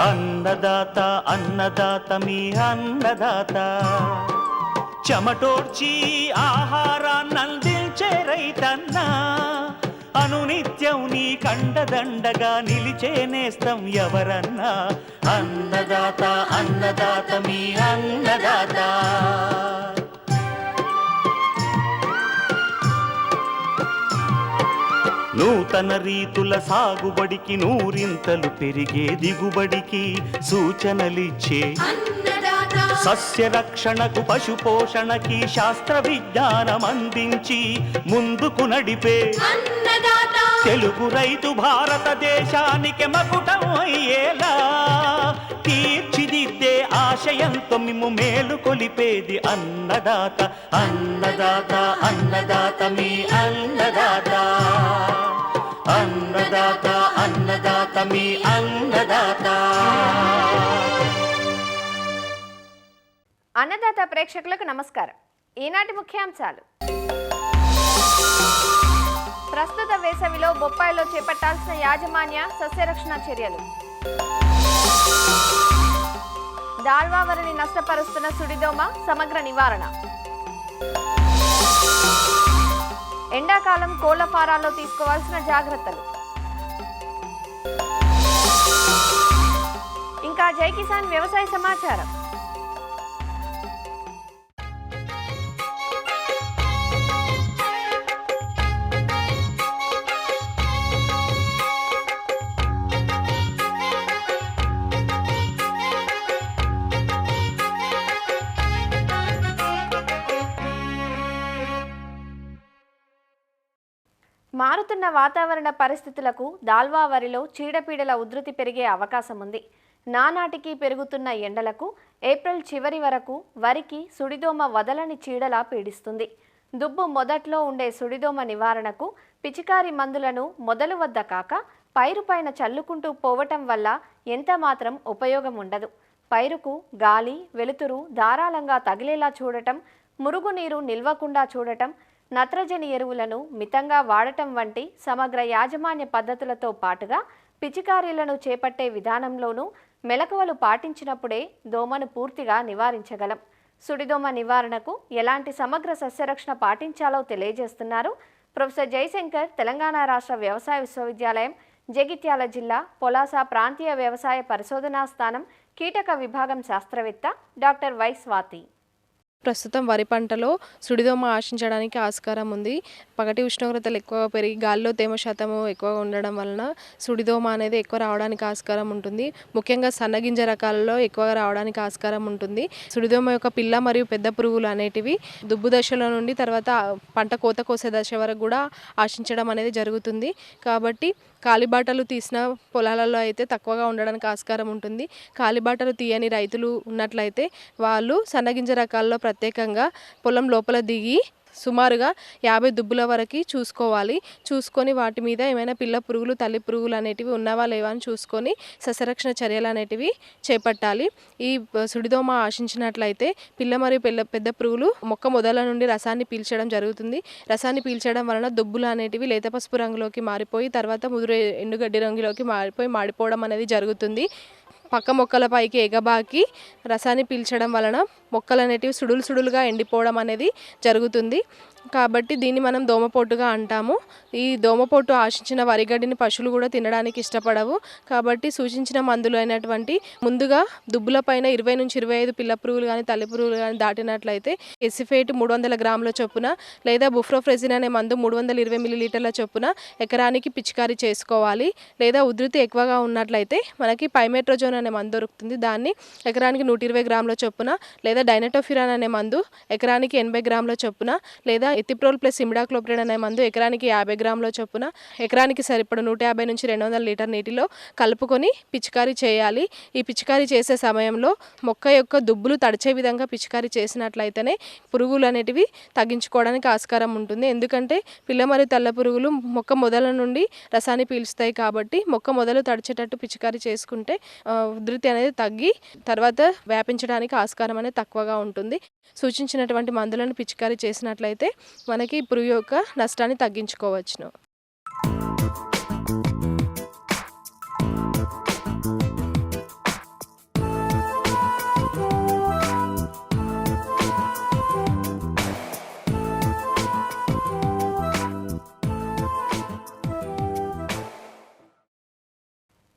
అన్నదాత అన్నదాత మీ అన్నదాత, చెమటోడ్చి ఆహారాన్నందించే రైతన్నా, అనునిత్యం నీ కండదండగా నిలిచే నేస్తం ఎవరన్నా. అన్నదాత అన్నదాత మీ అన్నదాత. నూతన రీతుల సాగుబడికి, నూరింతలు పెరిగే దిగుబడికి సూచనలిచ్చే సస్య రక్షణకు, పశు పోషణకి శాస్త్ర విజ్ఞానం అందించి ముందుకు నడిపే తెలుగు రైతు భారతదేశానికి మకుటం అయ్యేలా తీర్చిదిద్దే ఆశయంతో మిమ్ము మేలు కొలిపేది అన్నదాత. అన్నదాత అన్నదాత మీ అన్నదాత. అన్నదాత అన్నదాత మీ అన్నదాత. అన్నదాత ప్రేక్షకులకు నమస్కారం. ఈనాటి ముఖ్యాంశాలు: ప్రస్తుత వేసవిలో బొప్పాయిలో చేపట్టాల్సిన యాజమాన్య సస్యరక్షణ చర్యలు, దాల్వావరిని నష్టపరుస్తున్న సుడిదోమ సమగ్ర నివారణ, ఎండాకాలం కోళ్ల ఫారాల్లో తీసుకోవాల్సిన జాగ్రత్తలు, ఇంకా జై కిసాన్ వ్యవసాయ సమాచారం. మారుతున్న వాతావరణ పరిస్థితులకు దాల్వా వరిలో చీడపీడల ఉధృతి పెరిగే అవకాశం ఉంది. నానాటికి పెరుగుతున్న ఎండలకు ఏప్రిల్ చివరి వరకు వరికి సుడిదోమ వదలని చీడలా పీడిస్తుంది. దుబ్బు మొదట్లో ఉండే సుడిదోమ నివారణకు పిచికారి మందులను మొదలు వద్ద కాక పైరుపైన చల్లుకుంటూ పోవటం వల్ల ఎంత మాత్రం ఉపయోగం ఉండదు. పైరుకు గాలి, వెలుతురు ధారాళంగా తగిలేలా చూడటం, మురుగునీరు నిల్వకుండా చూడటం, నత్రజని ఎరువులను మితంగా వాడటం వంటి సమగ్ర యాజమాన్య పద్ధతులతో పాటుగా పిచికారీలను చేపట్టే విధానంలోనూ మెలకువలు పాటించినప్పుడే దోమను పూర్తిగా నివారించగలం. సుడిదోమ నివారణకు ఎలాంటి సమగ్ర సస్యరక్షణ పాటించాలో తెలియజేస్తున్నారు ప్రొఫెసర్ జయశంకర్, తెలంగాణ రాష్ట్ర వ్యవసాయ విశ్వవిద్యాలయం, జగిత్యాల జిల్లా పొలాస ప్రాంతీయ వ్యవసాయ పరిశోధనా స్థానం కీటక విభాగం శాస్త్రవేత్త డాక్టర్ వై స్వాతి. ప్రస్తుతం వరి పంటలో సుడిదోమ ఆశించడానికి ఆస్కారం ఉంది. పగటి ఉష్ణోగ్రతలు ఎక్కువగా పెరిగి గాలిలో తేమ శాతము ఎక్కువగా ఉండడం వలన సుడిదోమ అనేది ఎక్కువ రావడానికి ఆస్కారం ఉంటుంది. ముఖ్యంగా సన్నగింజ రకాలలో ఎక్కువగా రావడానికి ఆస్కారం ఉంటుంది. సుడిదోమ యొక్క పిల్ల మరియు పెద్ద పురుగులు అనేటివి దుబ్బు దశలో నుండి తర్వాత పంట కోత కోసే దశ వరకు కూడా ఆశించడం అనేది జరుగుతుంది. కాబట్టి కాలిబాటలు తీసిన పొలాలలో అయితే తక్కువగా ఉండడానికి ఆస్కారం ఉంటుంది. కాలిబాటలు తీయని రైతులు ఉన్నట్లయితే వాళ్ళు సన్నగింజ రకాల్లో ప్రత్యేకంగా పొలం లోపల దిగి సుమారుగా 50 దుబ్బుల వరకు చూసుకొని వాటి మీద ఏమైనా పిల్ల పురుగులు, తల్లి పురుగులు అనేటివి ఉన్నావా లేవా అని చూసుకొని సస్యరక్షణ చర్యలు అనేటివి చేపట్టాలి. ఈ సుడిదోమ ఆశించినట్లయితే పిల్ల మరియు పెద్ద పురుగులు మొక్క మొదల నుండి రసాన్ని పీల్చడం జరుగుతుంది. రసాన్ని పీల్చడం వలన దుబ్బులు అనేటివి లేత పసుపు రంగులోకి మారిపోయి తర్వాత ముదురు ఎండుగడ్డి రంగులోకి మాడిపోవడం అనేది జరుగుతుంది. పక్క మొక్కల పైకి ఎగబాకి రసాన్ని పీల్చడం వలన మొక్కలు అనేటివి సుడులుగా ఎండిపోవడం అనేది జరుగుతుంది. కాబట్టి దీన్ని మనం దోమపోటుగా అంటాము. ఈ దోమపోటు ఆశించిన వరిగడ్డిని పశువులు కూడా తినడానికి ఇష్టపడవు. కాబట్టి సూచించిన మందులు అయినటువంటి ముందుగా దుబ్బులపైన 20 నుంచి 25 పిల్ల పురుగులు కానీ తల్లి పురుగులు కానీ దాటినట్లయితే ఎసిఫేట్ 300 గ్రాముల చొప్పున లేదా బుఫ్రోఫ్రెజిన్ అనే మందు 320 మిల్లీలీటర్ల చొప్పున ఎకరానికి పిచికారీ చేసుకోవాలి. లేదా ఉధృతి ఎక్కువగా ఉన్నట్లయితే మనకి పైమెట్రోజోన్ అనే మందు దొరుకుతుంది. దాన్ని ఎకరానికి 120 గ్రాముల చొప్పున లేదా డైనటోఫిరాన్ అనే మందు ఎకరానికి 80 గ్రాముల చొప్పున లేదా ఎథిప్రోల్ ప్లస్ ఇమిడాక్లోప్రిడ్ అనే మందు ఎకరానికి 50 గ్రాముల చొప్పున ఎకరానికి సరిపడ 150 నుంచి 200 లీటర్ నీటిలో కలుపుకొని పిచికారీ చేయాలి. ఈ పిచికారీ చేసే సమయంలో మొక్క యొక్క దుబ్బులు తడిచే విధంగా పిచికారీ చేసినట్లయితేనే పురుగులు అనేటివి తగ్గించుకోవడానికి ఆస్కారం ఉంటుంది. ఎందుకంటే పిల్ల మరియు తెల్ల పురుగులు మొక్క మొదల నుండి రసాన్ని పీల్చుతాయి. కాబట్టి మొక్క మొదలు తడిచేటట్టు పిచికారీ చేసుకుంటే ఉధృతి అనేది తగ్గి తర్వాత వ్యాపించడానికి ఆస్కారం అనేది తక్కువగా ఉంటుంది. సూచించినటువంటి మందులను పిచికారీ చేసినట్లయితే మనకి పురుగు యొక్క నష్టాన్ని తగ్గించుకోవచ్చును.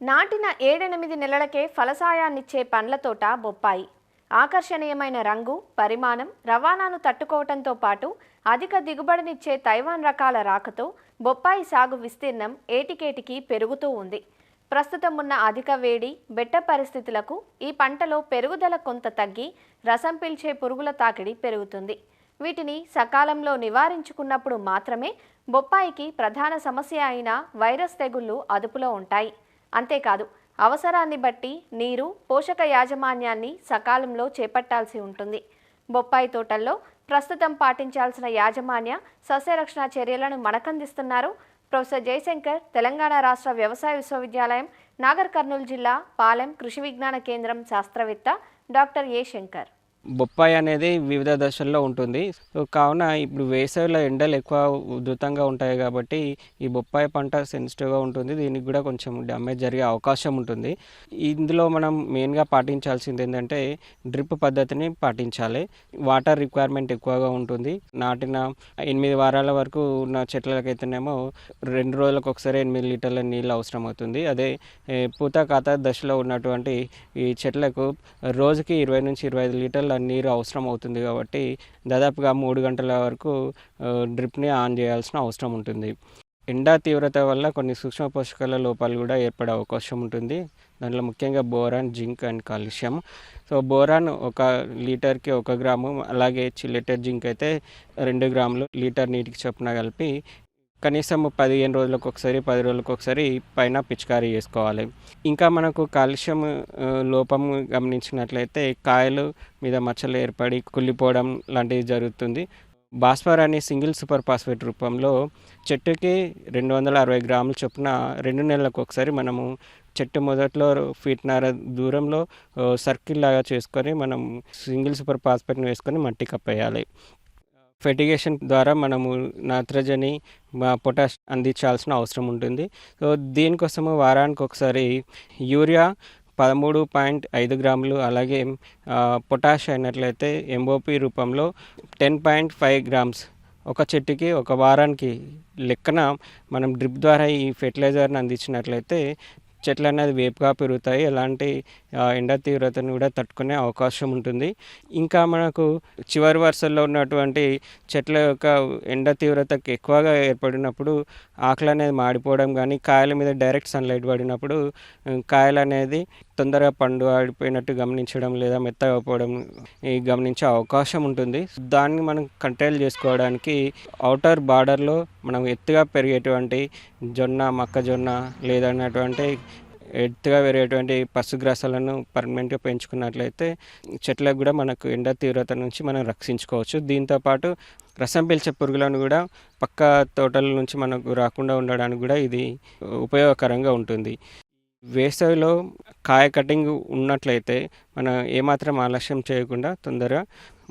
నాటిన 7-8 నెలలకే ఫలసాయాన్నిచ్చే పండ్ల తోట బొప్పాయి. ఆకర్షణీయమైన రంగు, పరిమాణం, రవాణాను తట్టుకోవటంతో పాటు అధిక దిగుబడినిచ్చే తైవాన్ రకాల రాకతో బొప్పాయి సాగు విస్తీర్ణం ఏటికేటికి పెరుగుతూ ఉంది. ప్రస్తుతం ఉన్న అధిక వేడి, బెట్ట పరిస్థితులకు ఈ పంటలో పెరుగుదల కొంత తగ్గి రసం పీల్చే పురుగుల తాకిడి పెరుగుతుంది. వీటిని సకాలంలో నివారించుకున్నప్పుడు మాత్రమే బొప్పాయికి ప్రధాన సమస్య అయిన వైరస్ తెగుళ్లు అదుపులో ఉంటాయి. అంతేకాదు, అవసరాన్ని బట్టి నీరు, పోషక యాజమాన్యాన్ని సకాలంలో చేపట్టాల్సి ఉంటుంది. బొప్పాయి తోటల్లో ప్రస్తుతం పాటించాల్సిన యాజమాన్య సస్యరక్షణ చర్యలను మనకందిస్తున్నారు ప్రొఫెసర్ జయశంకర్, తెలంగాణ రాష్ట్ర వ్యవసాయ విశ్వవిద్యాలయం, నాగర్ కర్నూలు జిల్లా పాలెం కృషి విజ్ఞాన కేంద్రం శాస్త్రవేత్త డాక్టర్ ఏ శంకర్. బొప్పాయి అనేది వివిధ దశల్లో ఉంటుంది. సో కావున ఇప్పుడు వేసవిలో ఎండలు ఎక్కువ ఉధృతంగా ఉంటాయి కాబట్టి ఈ బొప్పాయి పంట సెన్సిటివ్గా ఉంటుంది. దీనికి కూడా కొంచెం డ్యామేజ్ జరిగే అవకాశం ఉంటుంది. ఇందులో మనం మెయిన్గా పాటించాల్సింది ఏంటంటే డ్రిప్ పద్ధతిని పాటించాలి. వాటర్ రిక్వైర్మెంట్ ఎక్కువగా ఉంటుంది. నాటిన 8 వారాల వరకు ఉన్న చెట్లకైతేనేమో 2 రోజులకు ఒకసారి 8 లీటర్ల నీళ్ళు అవసరం అవుతుంది. అదే పూత కాత దశలో ఉన్నటువంటి ఈ చెట్లకు రోజుకి 20 నుంచి 25 లీటర్ల నీరు అవసరం అవుతుంది. కాబట్టి దాదాపుగా 3 గంటల వరకు డ్రిప్ని ఆన్ చేయాల్సిన అవసరం ఉంటుంది. ఎండా తీవ్రత వల్ల కొన్ని సూక్ష్మ పోషకాల లోపాలు కూడా ఏర్పడే అవకాశం ఉంటుంది. దాంట్లో ముఖ్యంగా boron, zinc and calcium. So boron 1 లీటర్కి 1 గ్రాము, అలాగే చిల్లెటెడ్ జింక్ అయితే 2 గ్రాములు లీటర్ నీటికి చొప్పున కలిపి కనీసం 15 రోజులకు ఒకసారి, 10 రోజులకు ఒకసారి పైన పిచికారీ చేసుకోవాలి. ఇంకా మనకు కాల్షియం లోపం గమనించినట్లయితే కాయలు మీద మచ్చలు ఏర్పడి కుళ్ళిపోవడం లాంటివి జరుగుతుంది. భాస్వర్ అనే సింగిల్ సూపర్ ఫాస్ఫేట్ రూపంలో చెట్టుకి 260 గ్రాముల చొప్పున 2 నెలలకు ఒకసారి మనము చెట్టు మొదట్లో ఫీట్‌న్నర దూరంలో సర్కిల్ లాగా చేసుకొని మనం సింగిల్ సూపర్ ఫాస్ఫేట్ని వేసుకొని మట్టి కప్పేయాలి. ఫెర్టిగేషన్ ద్వారా మనము నత్రజని, పొటాష్ అందించాల్సిన అవసరం ఉంటుంది. సో దీనికోసము వారానికి ఒకసారి యూరియా 13.5 గ్రాములు, అలాగే పొటాష్ అయినట్లయితే ఎంఓపి రూపంలో 10.5 గ్రామ్స్ ఒక చెట్టుకి 1 వారానికి లెక్కన మనం డ్రిప్ ద్వారా ఈ ఫెర్టిలైజర్ని అందించినట్లయితే చెట్లు అనేది వేపుగా పెరుగుతాయి. ఎలాంటి ఎండ తీవ్రతను కూడా తట్టుకునే అవకాశం ఉంటుంది. ఇంకా మనకు చివరి వరుసల్లో ఉన్నటువంటి చెట్ల యొక్క ఎండ తీవ్రతకు ఎక్కువగా ఏర్పడినప్పుడు ఆకులు అనేది మాడిపోవడం కానీ, కాయల మీద డైరెక్ట్ సన్లైట్ పడినప్పుడు కాయలు అనేది తొందరగా పండు ఆడిపోయినట్టు గమనించడం లేదా మెత్తగా పోవడం గమనించే అవకాశం ఉంటుంది. దాన్ని మనం కంట్రోల్ చేసుకోవడానికి ఔటర్ బార్డర్లో మనం ఎత్తుగా పెరిగేటువంటి జొన్న, మొక్కజొన్న లేదన్నటువంటి ఎత్తుగా పెరిగేటువంటి పశుగ్రాసాలను పర్మనెంట్గా పెంచుకున్నట్లయితే చెట్లకు కూడా మనకు ఎండ తీవ్రత నుంచి మనం రక్షించుకోవచ్చు. దీంతోపాటు రసం పీల్చే పురుగులను కూడా పక్క తోటల నుంచి మనకు రాకుండా ఉండడానికి కూడా ఇది ఉపయోగకరంగా ఉంటుంది. వేసవిలో కాయ కటింగ్ ఉన్నట్లయితే మనం ఏమాత్రం ఆలస్యం చేయకుండా తొందరగా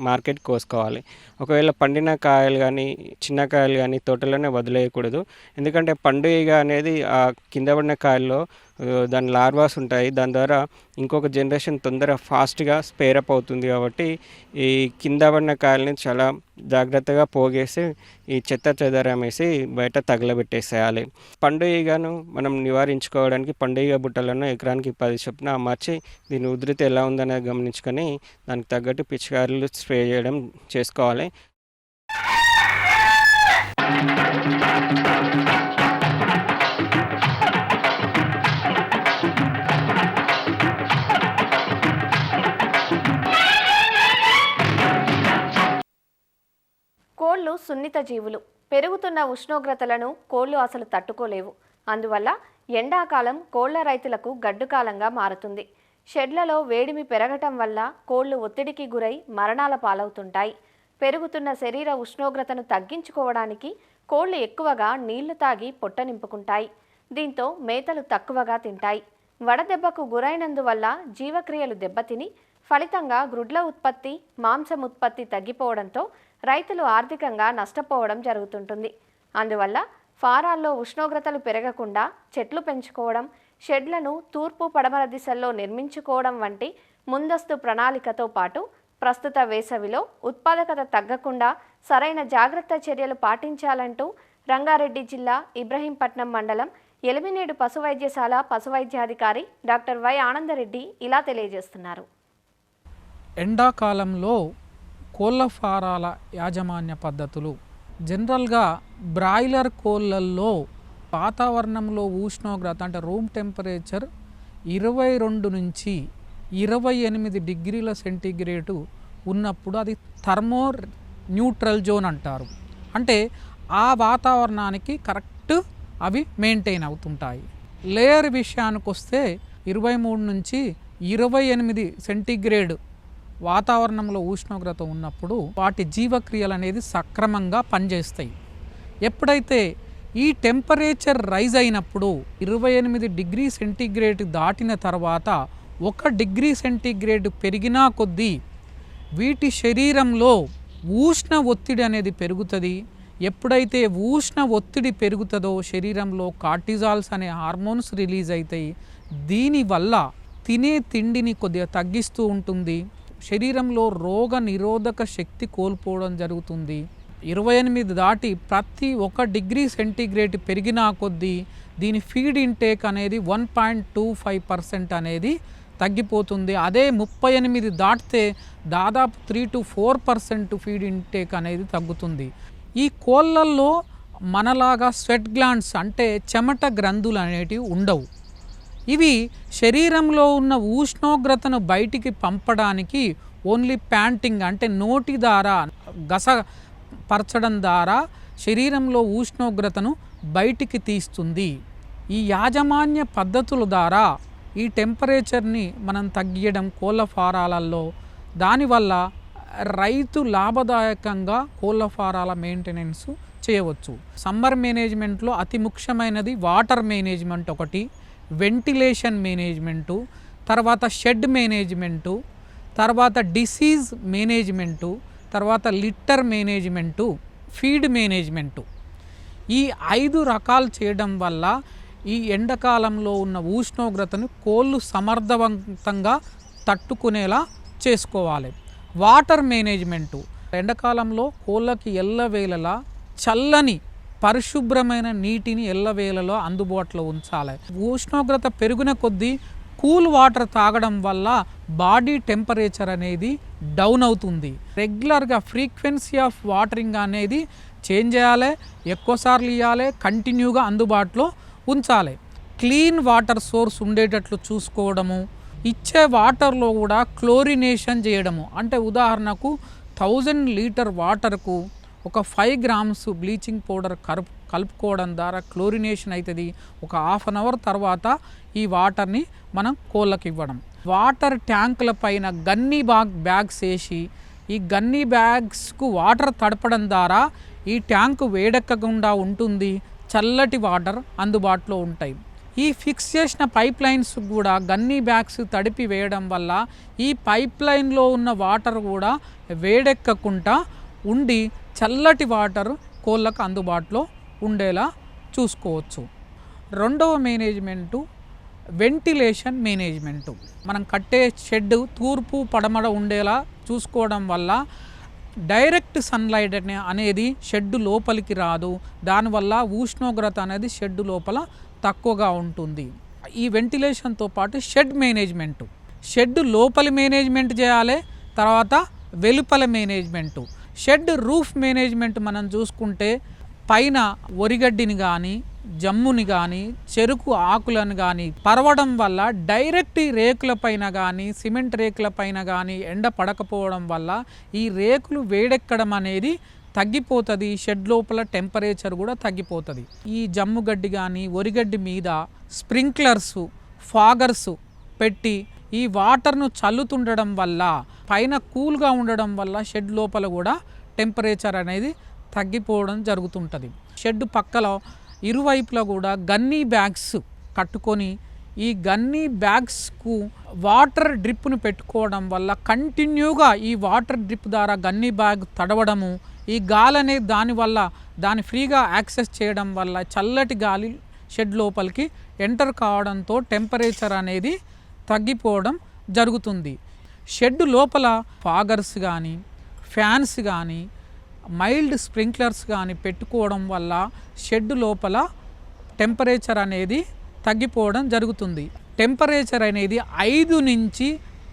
మార్కెట్ కోసుకోవాలి. ఒకవేళ పండిన కాయలు కానీ, చిన్న కాయలు కానీ తోటలోనే వదిలేయకూడదు. ఎందుకంటే పండుగ అనేది ఆ కింద పడిన కాయల్లో దాని లార్వాస్ ఉంటాయి. దాని ద్వారా ఇంకొక జనరేషన్ తొందరగా ఫాస్ట్గా స్పేరప్ అవుతుంది. కాబట్టి ఈ కింద పడిన కాయలని చాలా జాగ్రత్తగా పోగేసి ఈ చెత్త చెదారం వేసి బయట తగలబెట్టేసేయాలి. పండుగను మనం నివారించుకోవడానికి పండుగ బుట్టలను ఎకరానికి 10 చొప్పున అమర్చి దీని ఉధృతి ఎలా ఉందనేది గమనించుకొని దానికి తగ్గట్టు పిచికారీలు స్ప్రే చేయడం చేసుకోవాలి. కోళ్లు సున్నిత జీవులు. పెరుగుతున్న ఉష్ణోగ్రతలను కోళ్లు అసలు తట్టుకోలేవు. అందువల్ల ఎండాకాలం కోళ్ల రైతులకు గడ్డుకాలంగా మారుతుంది. షెడ్లలో వేడిమి పెరగటం వల్ల కోళ్లు ఒత్తిడికి గురై మరణాల పాలవుతుంటాయి. పెరుగుతున్న శరీర ఉష్ణోగ్రతను తగ్గించుకోవడానికి కోళ్లు ఎక్కువగా నీళ్లు తాగి పొట్ట నింపుకుంటాయి. దీంతో మేతలు తక్కువగా తింటాయి. వడదెబ్బకు గురైనందువల్ల జీవక్రియలు దెబ్బతిని ఫలితంగా గ్రుడ్ల ఉత్పత్తి, మాంసం ఉత్పత్తి తగ్గిపోవడంతో రైతులు ఆర్థికంగా నష్టపోవడం జరుగుతుంటుంది. అందువల్ల ఫారాల్లో ఉష్ణోగ్రతలు పెరగకుండా చెట్లు పెంచుకోవడం, షెడ్లను తూర్పు పడమర దిశల్లో నిర్మించుకోవడం వంటి ముందస్తు ప్రణాళికతో పాటు ప్రస్తుత వేసవిలో ఉత్పాదకత తగ్గకుండా సరైన జాగ్రత్త చర్యలు పాటించాలంటూ రంగారెడ్డి జిల్లా ఇబ్రహీంపట్నం మండలం ఎలిమినేడు పశు వైద్యశాల పశు వైద్యాధికారి డాక్టర్ వై ఆనందరెడ్డి ఇలా తెలియజేస్తున్నారు. ఎండాకాలంలో కోళ్ళ ఫారాల యాజమాన్య పద్ధతులు జనరల్గా బ్రాయిలర్ కోళ్ళల్లో వాతావరణంలో ఉష్ణోగ్రత అంటే రూమ్ టెంపరేచర్ 22 నుంచి 28 డిగ్రీల సెంటీగ్రేడు ఉన్నప్పుడు అది థర్మో న్యూట్రల్ జోన్ అంటారు. అంటే ఆ వాతావరణానికి కరెక్ట్ అవి మెయింటైన్ అవుతుంటాయి. లేయర్ విషయానికి వస్తే 23 నుంచి 28 సెంటీగ్రేడ్ వాతావరణంలో ఉష్ణోగ్రత ఉన్నప్పుడు వాటి జీవక్రియలు అనేది సక్రమంగా పనిచేస్తాయి. ఎప్పుడైతే ఈ టెంపరేచర్ రైజ్ అయినప్పుడు 28 డిగ్రీ సెంటీగ్రేడ్ దాటిన తర్వాత 1 డిగ్రీ సెంటీగ్రేడ్ పెరిగినా కొద్దీ వీటి శరీరంలో ఉష్ణ ఒత్తిడి అనేది పెరుగుతుంది. ఎప్పుడైతే ఉష్ణ ఒత్తిడి పెరుగుతుందో శరీరంలో కార్టిజాల్స్ అనే హార్మోన్స్ రిలీజ్ అవుతాయి. దీనివల్ల తినే తిండిని కొద్దిగా తగ్గిస్తూ ఉంటుంది. శరీరంలో రోగ నిరోధక శక్తి కోల్పోవడం జరుగుతుంది. 28 దాటి ప్రతి 1 డిగ్రీ సెంటీగ్రేడ్ పెరిగినా కొద్దీ దీని ఫీడ్ ఇంటేక్ అనేది 1.25% అనేది తగ్గిపోతుంది. అదే 38 దాటితే దాదాపు 3 to 4% ఫీడ్ ఇంటేక్ అనేది తగ్గుతుంది. ఈ కోళ్ళల్లో మనలాగా స్వెట్ గ్లాండ్స్ అంటే చెమట గ్రంథులు అనేటివి ఉండవు. ఇవి శరీరంలో ఉన్న ఉష్ణోగ్రతను బయటికి పంపడానికి ఓన్లీ ప్యాంటింగ్ అంటే నోటి ద్వారా గసపరచడం ద్వారా శరీరంలో ఉష్ణోగ్రతను బయటికి తీస్తుంది. ఈ యాజమాన్య పద్ధతుల ద్వారా ఈ టెంపరేచర్ని మనం తగ్గియడం కోళ్ళ ఫారాలలో, దానివల్ల రైతు లాభదాయకంగా కోళ్ళ ఫారాల మెయింటెనెన్స్ చేయవచ్చు. సమ్మర్ మేనేజ్మెంట్లో అతి ముఖ్యమైనది వాటర్ మేనేజ్మెంట్ ఒకటి, వెంటిలేషన్ మేనేజ్మెంటు, తర్వాత షెడ్ మేనేజ్మెంటు, తర్వాత డిసీజ్ మేనేజ్మెంటు, తర్వాత లిట్టర్ మేనేజ్మెంటు, ఫీడ్ మేనేజ్మెంటు. ఈ 5 రకాలు చేయడం వల్ల ఈ ఎండాకాలంలో ఉన్న ఉష్ణోగ్రతను కోళ్ళు సమర్థవంతంగా తట్టుకునేలా చేసుకోవాలి. వాటర్ మేనేజ్మెంటు ఎండాకాలంలో కోళ్ళకి ఎల్లవేళలా చల్లని పరిశుభ్రమైన నీటిని ఎల్లవేళలో అందుబాటులో ఉంచాలి. ఉష్ణోగ్రత పెరిగిన కొద్దీ కూల్ వాటర్ తాగడం వల్ల బాడీ టెంపరేచర్ అనేది డౌన్ అవుతుంది. రెగ్యులర్గా ఫ్రీక్వెన్సీ ఆఫ్ వాటరింగ్ అనేది చేంజ్ చేయాలి, ఎక్కువసార్లు ఇవ్వాలి, కంటిన్యూగా అందుబాటులో ఉంచాలి. క్లీన్ వాటర్ సోర్స్ ఉండేటట్లు చూసుకోవడము, ఇచ్చే వాటర్లో కూడా క్లోరినేషన్ చేయడము. అంటే ఉదాహరణకు 1000 లీటర్ వాటర్కు ఒక 5 grams బ్లీచింగ్ పౌడర్ కలుపుకోవడం ద్వారా క్లోరినేషన్ అవుతుంది. ఒక ½ an hour తర్వాత ఈ వాటర్ని మనం కోళ్ళకి ఇవ్వడం. వాటర్ ట్యాంకుల పైన గన్నీ బ్యాగ్స్ వేసి ఈ గన్నీ బ్యాగ్స్కు వాటర్ తడపడం ద్వారా ఈ ట్యాంకు వేడెక్కకుండా ఉంటుంది. చల్లటి వాటర్ అందుబాటులో ఉంటాయి. ఈ ఫిక్స్ చేసిన పైప్ లైన్స్ కూడా గన్నీ బ్యాగ్స్ తడిపి వేయడం వల్ల ఈ పైప్ లైన్లో ఉన్న వాటర్ కూడా వేడెక్కకుండా ఉండి చల్లటి వాటర్ కోళ్ళకు అందుబాటులో ఉండేలా చూసుకోవచ్చు. రెండవ మేనేజ్మెంటు వెంటిలేషన్ మేనేజ్మెంటు. మనం కట్టే షెడ్ తూర్పు పడమర ఉండేలా చూసుకోవడం వల్ల డైరెక్ట్ సన్లైట్ అనేది షెడ్ లోపలికి రాదు. దానివల్ల ఉష్ణోగ్రత అనేది షెడ్ లోపల తక్కువగా ఉంటుంది. ఈ వెంటిలేషన్తో పాటు షెడ్ మేనేజ్మెంటు, షెడ్ లోపలి మేనేజ్మెంట్ చేయాలి, తర్వాత వెలుపల మేనేజ్మెంటు. షెడ్ రూఫ్ మేనేజ్మెంట్ మనం చూసుకుంటే పైన ఒరిగడ్డిని కానీ జమ్ముని కానీ చెరుకు ఆకులను కానీ పరవడం వల్ల డైరెక్ట్ ఈ రేకుల పైన కానీ సిమెంట్ రేకుల పైన కానీ ఎండ పడకపోవడం వల్ల ఈ రేకులు వేడెక్కడం అనేది తగ్గిపోతుంది. షెడ్ లోపల టెంపరేచర్ కూడా తగ్గిపోతుంది. ఈ జమ్ము గడ్డి కానీ ఒరిగడ్డి మీద స్ప్రింక్లర్స్ ఫాగర్స్ పెట్టి ఈ వాటర్ను చల్లుతుండడం వల్ల పైన కూల్గా ఉండడం వల్ల షెడ్ లోపల కూడా టెంపరేచర్ అనేది తగ్గిపోవడం జరుగుతుంటుంది. షెడ్ పక్కల ఇరువైపులా కూడా గన్నీ బ్యాగ్స్ కట్టుకొని ఈ గన్నీ బ్యాగ్స్కు వాటర్ డ్రిప్ను పెట్టుకోవడం వల్ల కంటిన్యూగా ఈ వాటర్ డ్రిప్ ద్వారా గన్నీ బ్యాగ్ తడవడము, ఈ గాలి అనేది దానివల్ల దాన్ని ఫ్రీగా యాక్సెస్ చేయడం వల్ల చల్లటి గాలి షెడ్ లోపలికి ఎంటర్ కావడంతో టెంపరేచర్ అనేది తగ్గిపోవడం జరుగుతుంది. షెడ్ లోపల ఫాగర్స్ కానీ ఫ్యాన్స్ కానీ మైల్డ్ స్ప్రింక్లర్స్ కానీ పెట్టుకోవడం వల్ల షెడ్ లోపల టెంపరేచర్ అనేది తగ్గిపోవడం జరుగుతుంది. టెంపరేచర్ అనేది 5 నుంచి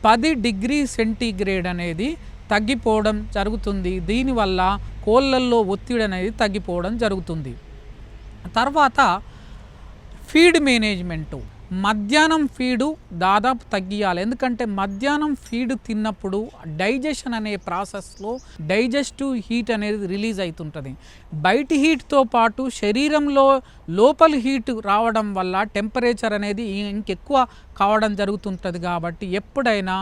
10 డిగ్రీ సెంటీగ్రేడ్ అనేది తగ్గిపోవడం జరుగుతుంది. దీనివల్ల కోళ్ళల్లో ఒత్తిడి అనేది తగ్గిపోవడం జరుగుతుంది. తర్వాత ఫీడ్ మేనేజ్మెంటు, మధ్యాహ్నం ఫీడు దాదాపు తగ్గియాలి. ఎందుకంటే మధ్యాహ్నం ఫీడ్ తిన్నప్పుడు డైజెషన్ అనే ప్రాసెస్లో డైజెస్టివ్ హీట్ అనేది రిలీజ్ అవుతుంటుంది. బయటి హీట్తో పాటు శరీరంలో లోపలి హీట్ రావడం వల్ల టెంపరేచర్ అనేది ఇంకెక్కువ కావడం జరుగుతుంటుంది. కాబట్టి ఎప్పుడైనా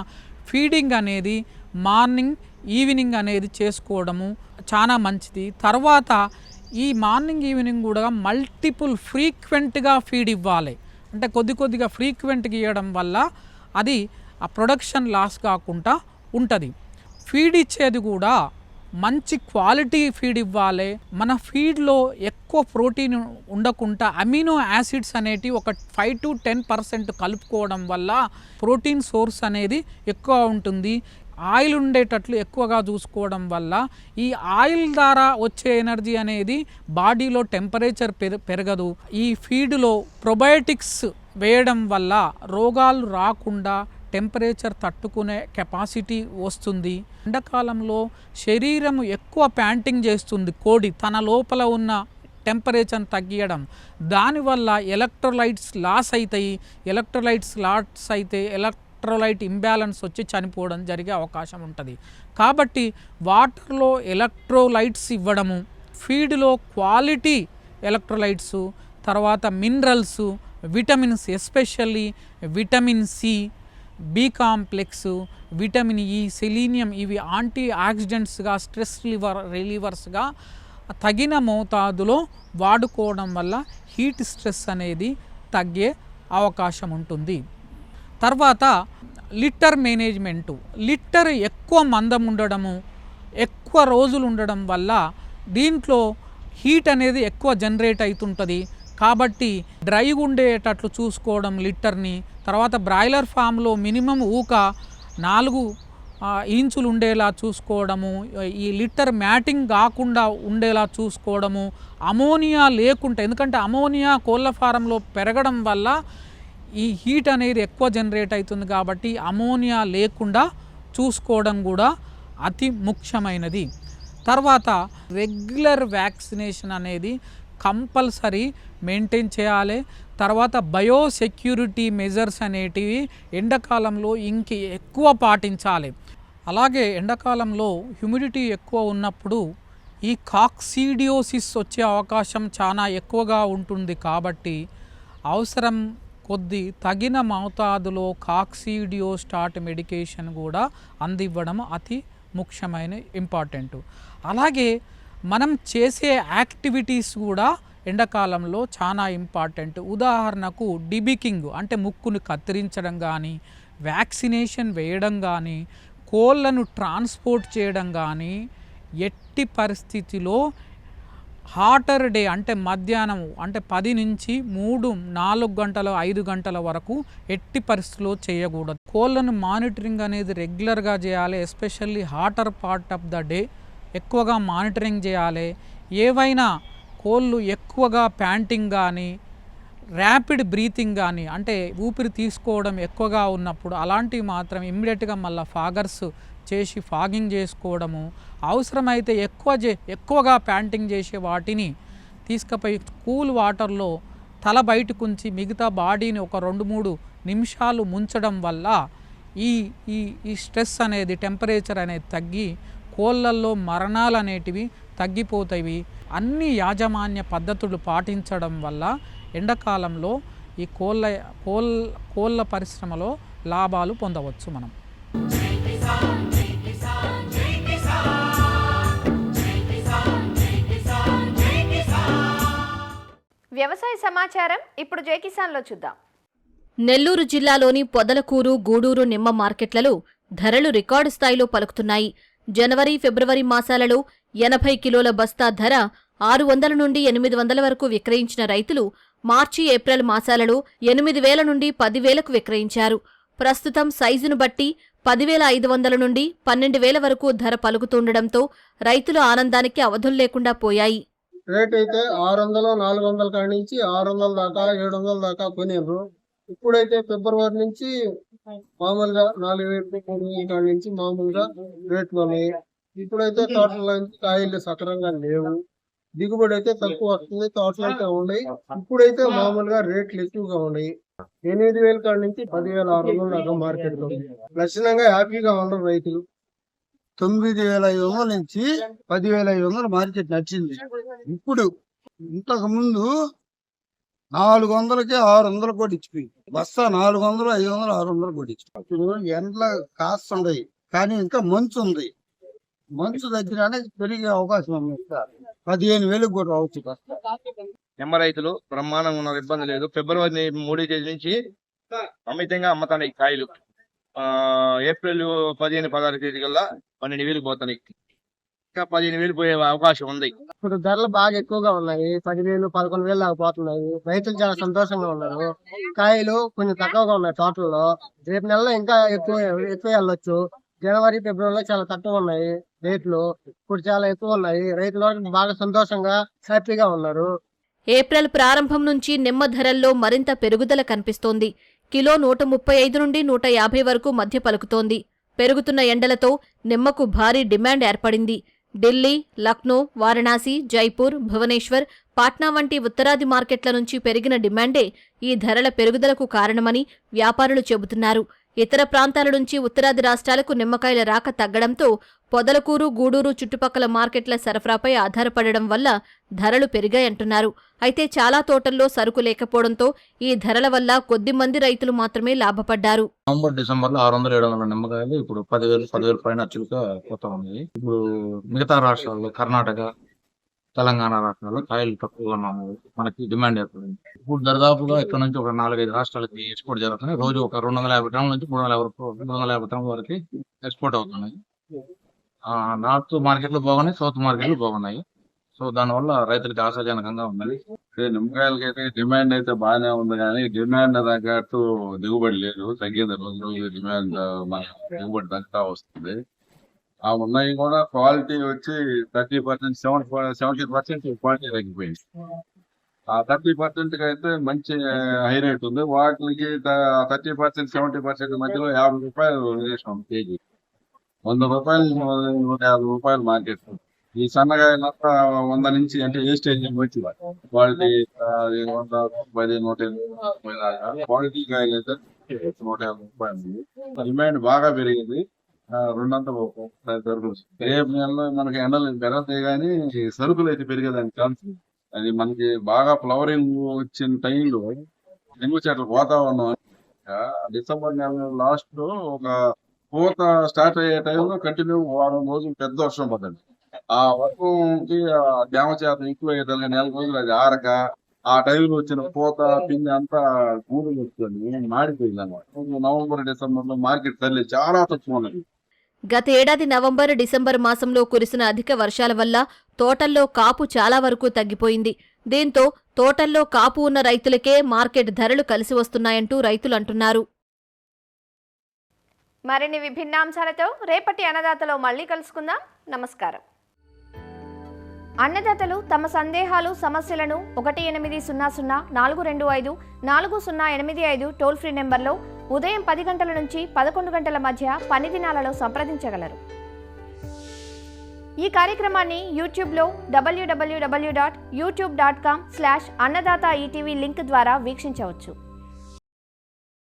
ఫీడింగ్ అనేది మార్నింగ్ ఈవినింగ్ అనేది చేసుకోవడము చాలా మంచిది. తర్వాత ఈ మార్నింగ్ ఈవినింగ్ కూడా మల్టిపుల్ ఫ్రీక్వెంట్గా ఫీడ్ ఇవ్వాలి. అంటే కొద్దిగా ఫ్రీక్వెంట్గా ఇవ్వడం వల్ల అది ఆ ప్రొడక్షన్ లాస్ కాకుండా ఉంటుంది. ఫీడ్ ఇచ్చేది కూడా మంచి క్వాలిటీ ఫీడ్ ఇవ్వాలి. మన ఫీడ్లో ఎక్కువ ప్రోటీన్ ఉండకుండా అమినో యాసిడ్స్ అనేటివి ఒక 5 to 10% కలుపుకోవడం వల్ల ప్రోటీన్ సోర్స్ అనేది ఎక్కువ ఉంటుంది. ఆయిల్ ఉండేటట్లు ఎక్కువగా చూసుకోవడం వల్ల ఈ ఆయిల్ ద్వారా వచ్చే ఎనర్జీ అనేది బాడీలో టెంపరేచర్ పెరగదు. ఈ ఫీడ్లో ప్రొబయోటిక్స్ వేయడం వల్ల రోగాలు రాకుండా టెంపరేచర్ తట్టుకునే కెపాసిటీ వస్తుంది. ఎండాకాలంలో శరీరం ఎక్కువ ప్యాంటింగ్ చేస్తుంది. కోడి తన లోపల ఉన్న టెంపరేచర్ తగ్గియడం, దానివల్ల ఎలక్ట్రోలైట్స్ లాస్ అవుతాయి. ఎలక్ట్రోలైట్స్ లాస్ అయితే ఎలక్ట్రోలైట్ ఇంబ్యాలెన్స్ వచ్చి చనిపోవడం జరిగే అవకాశం ఉంటుంది. కాబట్టి వాటర్లో ఎలక్ట్రోలైట్స్ ఇవ్వడము, ఫీడ్లో క్వాలిటీ ఎలక్ట్రోలైట్స్, తర్వాత minerals, vitamins, especially vitamin C, B complex, vitamin E, selenium, ఇవి యాంటీ ఆక్సిడెంట్స్గా, స్ట్రెస్ రిలీవర్స్గా తగిన మోతాదులో వాడుకోవడం వల్ల హీట్ స్ట్రెస్ అనేది తగ్గే అవకాశం ఉంటుంది. తర్వాత లిట్టర్ మేనేజ్మెంటు, లిట్టర్ ఎక్కువ మందం ఉండడము, ఎక్కువ రోజులు ఉండడం వల్ల దీంట్లో హీట్ అనేది ఎక్కువ జనరేట్ అవుతుంటుంది. కాబట్టి డ్రైగా ఉండేటట్లు చూసుకోవడం లిట్టర్ని. తర్వాత బ్రాయిలర్ ఫామ్లో మినిమం 4 ఇంచులు ఉండేలా చూసుకోవడము, ఈ లిట్టర్ మ్యాటింగ్ కాకుండా ఉండేలా చూసుకోవడము, అమోనియా లేకుండా, ఎందుకంటే అమోనియా కోళ్ళ ఫారంలో పెరగడం వల్ల ఈ హీట్ అనేది ఎక్కువ జనరేట్ అవుతుంది. కాబట్టి అమోనియా లేకుండా చూసుకోవడం కూడా అతి ముఖ్యమైనది. తర్వాత రెగ్యులర్ వ్యాక్సినేషన్ అనేది కంపల్సరీ మెయింటైన్ చేయాలి. తర్వాత బయోసెక్యూరిటీ మెజర్స్ అనేటివి ఎండాకాలంలో ఎక్కువ పాటించాలి. అలాగే ఎండాకాలంలో హ్యూమిడిటీ ఎక్కువ ఉన్నప్పుడు ఈ కాక్సీడియోసిస్ వచ్చే అవకాశం చాలా ఎక్కువగా ఉంటుంది. కాబట్టి అవసరం కొద్ది తగిన మోతాదులో కాక్సీడియోస్టాట్ మెడికేషన్ కూడా అందివ్వడం అతి ముఖ్యమైన ఇంపార్టెంట్. అలాగే మనం చేసే యాక్టివిటీస్ కూడా ఎండాకాలంలో చాలా ఇంపార్టెంట్. ఉదాహరణకు డిబికింగ్ అంటే ముక్కును కత్తిరించడం కానీ, వ్యాక్సినేషన్ వేయడం కానీ, కోళ్ళను ట్రాన్స్పోర్ట్ చేయడం కానీ, ఎట్టి పరిస్థితిలో హాటర్ డే అంటే మధ్యాహ్నం అంటే 10 నుంచి 3, 4 గంటల 5 గంటల వరకు ఎట్టి పరిస్థితిలో చేయకూడదు. కోళ్ళను మానిటరింగ్ అనేది రెగ్యులర్గా చేయాలి. Especially hotter part of the day ఎక్కువగా మానిటరింగ్ చేయాలి. ఏవైనా కోళ్ళు ఎక్కువగా ప్యాంటింగ్ కానీ, ర్యాపిడ్ బ్రీతింగ్ కానీ, అంటే ఊపిరి తీసుకోవడం ఎక్కువగా ఉన్నప్పుడు అలాంటివి మాత్రం ఇమ్మీడియట్గా మళ్ళీ ఫాగర్స్ చేసి ఫాగింగ్ చేసుకోవడము, అవసరమైతే ఎక్కువగా ప్యాంటింగ్ చేసే వాటిని తీసుకుపోయి కూల్ వాటర్లో తల బయటకు ఉంచి మిగతా బాడీని ఒక 2-3 నిమిషాలు ముంచడం వల్ల ఈ స్ట్రెస్ అనేది, టెంపరేచర్ అనేది తగ్గి కోళ్ళల్లో మరణాలు అనేటివి తగ్గిపోతాయి. అన్ని యాజమాన్య పద్ధతులు పాటించడం వల్ల ఎండాకాలంలో ఈ కోళ్ళ పరిశ్రమలో లాభాలు పొందవచ్చు మనం. వ్యవసాయ సమాచారం ఇప్పుడు జై కిసాన్లో చూద్దాం. నెల్లూరు జిల్లాలోని పొదలకూరు, గూడూరు నిమ్మ మార్కెట్లలో ధరలు రికార్డు స్థాయిలో పలుకుతున్నాయి. జనవరి, ఫిబ్రవరి మాసాలలో 80 కిలోల బస్తా ధర 600 నుండి 800 వరకు విక్రయించిన రైతులు మార్చి, ఏప్రిల్ మాసాలలో 8,000 నుండి 10,000కు విక్రయించారు. ప్రస్తుతం సైజును బట్టి 10,500 నుండి 12,000 వరకు ధర పలుకుతుండటంతో రైతుల ఆనందానికి అవధులు లేకుండా పోయాయి. రేట్ అయితే 600 400 కాడి నుంచి 600 దాకా 700 దాకా కొనేరు. ఇప్పుడైతే ఫిబ్రవరి నుంచి మామూలుగా 4000 3000 కాడి నుంచి మామూలుగా రేట్లు ఉన్నాయి. ఇప్పుడైతే తోటలో కాయలు సక్రంగా లేవు, దిగుబడి అయితే తక్కువ వస్తుంది. తోటలు అయితే ఉన్నాయి. ఇప్పుడైతే మామూలుగా రేట్లు ఎక్కువగా ఉన్నాయి. 8000 కాడి నుంచి 10,600 దాకా మార్కెట్ లో లక్షణంగా హ్యాపీగా ఉండరు రైతులు. 9,500 నుంచి 10,500 మార్కెట్ నడిచింది. ఇప్పుడు ఇంతకు ముందు 400కి 600 కూడా ఇచ్చిపోయింది. బస్తా 400, 500, 600 కూడా ఇచ్చిపోయింది. ఇప్పుడు ఎండ్ల కాస్ట్ ఉన్నాయి, కానీ ఇంకా మంచు ఉంది. మంచు దగ్గరనే పెరిగే అవకాశం ఉంది. 15,000 కూడా రావచ్చు బస్తా. నిమ్మ రైతులు బ్రహ్మాండంగా ఉన్నారు, ఇబ్బంది లేదు. ఫిబ్రవరి 3 తేదీ నుంచి అమితంగా అమ్మతాయి కాయలు. ఏప్రిల్ 15-16 తేదీ కల్లా 12,000 పోతాయి. ఇంకా 15,000 పోయే అవకాశం ఉంది. ఇప్పుడు ధరలు బాగా ఎక్కువగా ఉన్నాయి. 10,000, 11,000 దాకా పోతున్నాయి. రైతులు చాలా సంతోషంగా ఉన్నారు. కాయలు కొంచెం తక్కువగా ఉన్నాయి తోటల్లో. రేపు నెలలో ఇంకా ఎక్కువ వెళ్ళొచ్చు. జనవరి, ఫిబ్రవరిలో చాలా తక్కువ ఉన్నాయి రేట్లు. ఇప్పుడు చాలా ఎక్కువ ఉన్నాయి. రైతులు బాగా సంతోషంగా హ్యాపీగా ఉన్నారు. ఏప్రిల్ ప్రారంభం నుంచి నిమ్మ ధరల్లో మరింత పెరుగుదల కనిపిస్తోంది. కిలో 135 నుండి 150 వరకు మధ్య పలుకుతోంది. పెరుగుతున్న ఎండలతో నిమ్మకు భారీ డిమాండ్ ఏర్పడింది. ఢిల్లీ, లక్నో, వారణాసి, జైపూర్, భువనేశ్వర్, పాట్నా వంటి ఉత్తరాది మార్కెట్ల నుంచి పెరిగిన డిమాండే ఈ ధరల పెరుగుదలకు కారణమని వ్యాపారులు చెబుతున్నారు. ఇతర ప్రాంతాల నుంచి ఉత్తరాది రాష్ట్రాలకు నిమ్మకాయల రాక తగ్గడంతో పొదలకూరు, గూడూరు చుట్టుపక్కల మార్కెట్ల సరఫరాపై ఆధారపడడం వల్ల ధరలు పెరిగాయంటున్నారు. అయితే చాలా తోటల్లో సరుకు లేకపోవడంతో ఈ ధరల వల్ల కొద్ది మంది రైతులు మాత్రమే లాభపడ్డారు. నవంబర్, డిసెంబర్ లో 600-700 నిమ్మకాయలు ఇప్పుడు 10,000 పైన అచ్చులుగా పోతా ఉన్నాయి. ఇప్పుడు మిగతా రాష్ట్రాల్లో కర్ణాటక, తెలంగాణ రాష్ట్రాల్లో కాయలు తక్కువగా ఉన్నాయి. మనకి డిమాండ్ ఏర్పడింది. ఇప్పుడు దరిదాపుగా ఇక్కడ నుంచి ఒక 4-5 రాష్ట్రాలకి ఎక్స్పోర్ట్ జరుగుతున్నాయి. రోజు ఒక 250 టన్నుల నుంచి 350 టన్నుల వరకు ఎక్స్పోర్ట్ అవుతున్నాయి. నార్త్ మార్కెట్లు బాగున్నాయి, సౌత్ మార్కెట్లు బాగున్నాయి. సో దానివల్ల రైతులకి ఆశాజనకంగా ఉన్నది. నిమ్మకాయలకి అయితే డిమాండ్ అయితే బాగానే ఉంది, కానీ డిమాండ్ తగ్గట్టు దిగుబడి లేదు. తగ్గింది రోజు డిమాండ్, దిగుబడి తగ్గుతా వస్తుంది. ఆ ఉన్నాయి కూడా క్వాలిటీ వచ్చి 30%, 70% క్వాలిటీ తగ్గిపోయింది. ఆ 30% అయితే మంచి హై రేట్ ఉంది. వాటికి 30%, 70% మధ్యలో 50 రూపాయలు చేసాం కేజీ. 100 రూపాయలు, 150 రూపాయలు మార్కెట్. ఈ సన్నకాయలంతా 100 నుంచి, అంటే ఏ స్టేజ్ వచ్చి క్వాలిటీ 110, 120 క్వాలిటీ కాయలు అయితే 150 రూపాయలు. డిమాండ్ బాగా పెరిగింది. 200 రేపు నెలలో మనకి ఎండలు పెరుగుతాయి, కానీ సరుకులు అయితే పెరిగేదానికి ఛాన్స్. అది మనకి బాగా ఫ్లవరింగ్ వచ్చిన టైంలో నిమ్మ చెట్ల వాతావరణం డిసెంబర్ నెల లాస్ట్ లో ఒక పూత స్టార్ట్ అయ్యే టైంలో కంటిన్యూ 1 వారం రోజులు పెద్ద వర్షం పడ్డది. ఆ వర్షంకి తేమ శాతం ఎక్కువ అయ్యేదాన్ని 4 రోజులు అది ఆరక, ఆ టైంలో వచ్చిన పూత పిండి అంతా గూడు వస్తుంది, మాడిపోయింది అన్నమాట. నవంబర్, డిసెంబర్ లో మార్కెట్ ధరలు చాలా తక్కువ ఉన్నది. గత ఏడాది నవంబర్, డిసెంబర్ మాసంలో కురిసిన అధిక వర్షాల వల్ల తోటల్లో కాపు చాలా వరకు తగ్గిపోయింది. దీంతో తోటల్లో కాపు ఉన్న రైతులకే మార్కెట్ ధరలు కలిసి వస్తున్నాయంటూ రైతులు అంటున్నారు. మరిన్ని విభిన్న అంశాలతో రేపటి అన్నదాతలో మళ్ళీ కలుసుకుందాం. నమస్కారం. అన్నదాతలు తమ సందేహాలు, సమస్యలను 1800-425-4085 టోల్ ఫ్రీ నెంబర్లో ఉదయం 10 గంటల నుంచి 11 గంటల మధ్య పని దినాలలో సంప్రదించగలరు. ఈ కార్యక్రమాన్ని యూట్యూబ్లో www.youtube.com/annadaata ETV లింక్ ద్వారా వీక్షించవచ్చు.